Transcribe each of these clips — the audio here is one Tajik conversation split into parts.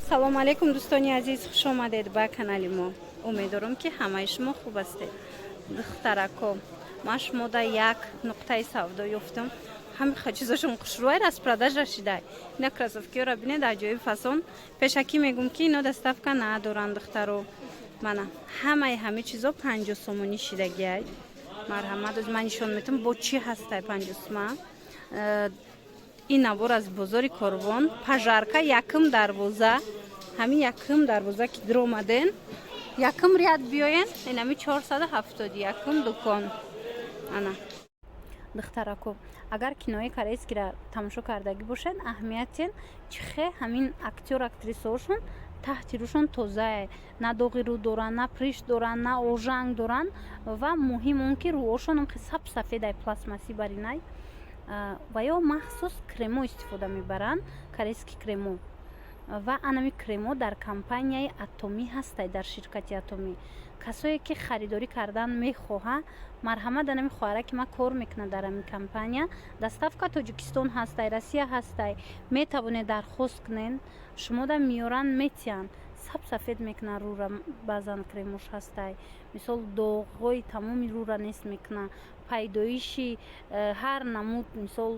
салом алейкум дӯстони азиз, хуш омадед ба канали мо. Умедворам ки ҳамаи шумо хуб ҳастед. Духтарако, ман шумода як нуқтаи савдо ёфтам. Ҳамиха чизошон хушрӯай распродажа шидай. Ина красовкиёра бинед аҷоиб фасон. Пешакӣ мегум ки ино доставка надоранд духтаро. Мана ҳамаи чизо 50 сомонӣ шидагиай. Марҳамат, ман нишон метам бо чӣ ҳастай 50 сомон. ин набор аз бозори Корвон, пажарка якм дарвоза, ҳамин якм дарвоза ки дар омаден, якм ряд биёен, инами 471 дукон. Ана духтарако, агар кинои корейскиро тамошо кардаги бошед, аҳамиятен чихе ҳамин актёр актрисаошон таҳти рӯшон тозае, на доғи рӯ доранд, на приш доранд, на ожанг доранд ва муҳим он ки рӯошон саб сафедай пластмассӣ баринай ва ё махсус кремо истифода мебаранд, корейский кремо. Ва анами кремо дар компанияи Атоми ҳастай, дар ширкати Атоми. Касое ки харидорӣ кардан мехоҳа, марҳамат, анами хоҳараки ма кор мекунад дар ами компания. Доставка Тоҷикистон ҳастай, Россия ҳастай. Метавонед дархост кунед, шумода миёранд, метиҳанд. Саб сафед мекунад рӯра, баъзан кремош ҳастай. Мисол доғҳои тамоми рӯра нест мекунад. Пайдоиши ҳар намуд, мисол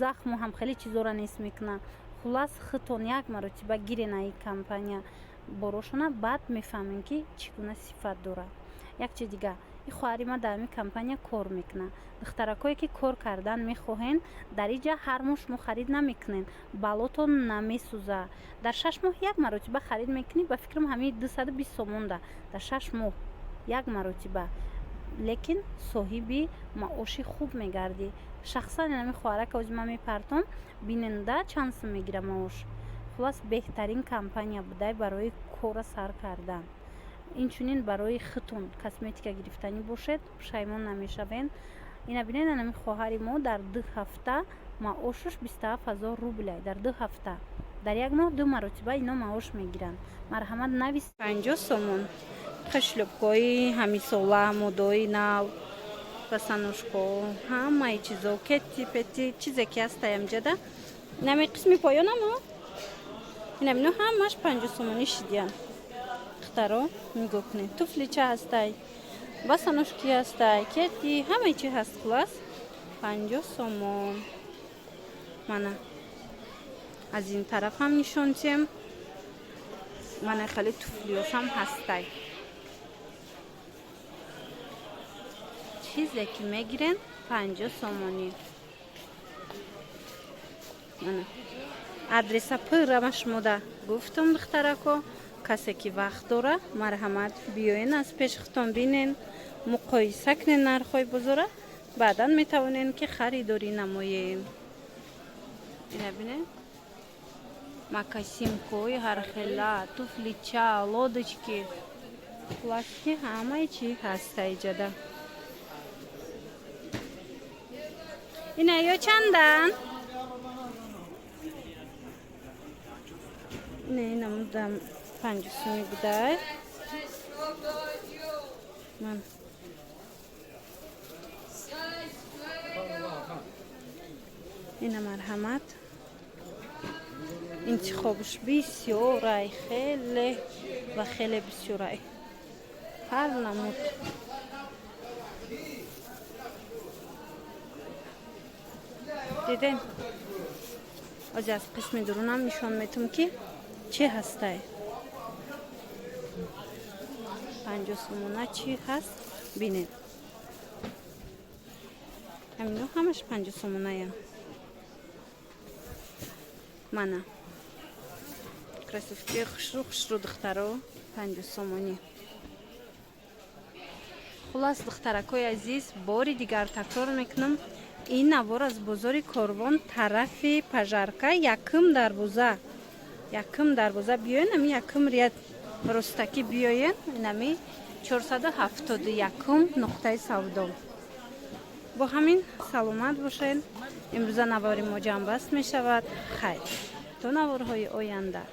захму ҳам хеле чизора нест мекунад. Хулас хитон як маротиба гирен аи компания борошона, баъд мефаҳмем ки чӣ гуна сифат дорад. Як чиз дигар, ин хоҳари ма дар ами компания кор мекунад. Духтаракое ки кор кардан мехоҳен, дар инҷа ҳар моҳ шумо харид намекунед, балотон намесӯзад. Дар 6 моҳ як маротиба харид мекунед, ба фикрам ҳамин 220 сомонда дар 6 моҳ як маротиба. Лекин соҳиби маоши хуб мегардӣ. Шахсан ами хоҳарака ози ма мепартом, бинанда чанд сум мегира маош. Хулас беҳтарин компания будай барои кора сар кардан. Инчунин барои хитон косметика гирифтанӣ бошед, пушаймон намешавед. Ина бинед, ами хоҳари мо дар 2 ҳафта маошаш 27000 рублай. Дар 2 ҳафта, дар як моҳ 2 маротиба ино маош мегиранд. Марҳамат, нави 50 сомон. Шлёпкои ҳамисола, модои нав, босоножко, ҳамаи чизо, кетти петти, чизе ки ҳастай амҷада. Инами қисми поёнамо, инами ино ҳамаш 50 сомонӣ шидиян. Духтаро нигоҳ кунед, туфлича ҳастай, босоножки ҳастай, кетти, ҳамаи чи ҳаст. хулас 50 сомон. Мана аз ин тараф ҳам нишон тем, мана хеле туфлиёшам ҳастай. чизе ки мегирен 50 сомонӣ. Мана адреса пуррама шумода гуфтам духтарако. Касе ки вақт дора, марҳамат, биёен аз пешхитон бинен, муқоиса кунен нархҳои бозора, баъдан метавонен ки харидорӣ намоен. ина бинен макасинкои ҳархела, туфлича, лодочки, хуласки ҳамаи чи ҳаста иҷада. ина ё чандан? ина инамудам 50 сомӣ будай. ман ина марҳамат, интихобш бисёрай, хеле ва хеле бисёрай. ҳар намуд. диден? ози аз қисми дурунам нишон метам ки чӣ ҳастай. 50 сомона чӣ ҳаст бинед. ҳамино ҳамаш 50 сомоная. мана красовки хушрӯ духтаро 50 сомонӣ. хулас духтаракои азиз, бори дигар такрор мекунам, ин навор аз бозори Корвон, тарафи пажарка, якм дарвоза биёен, ами якм ряд ростакӣ биёен, инами 471 нуқтаи савдо. бо ҳамин саломат бошед. имрӯза навори мо ҷамъбаст мешавад. хайр, то наворҳои оянда.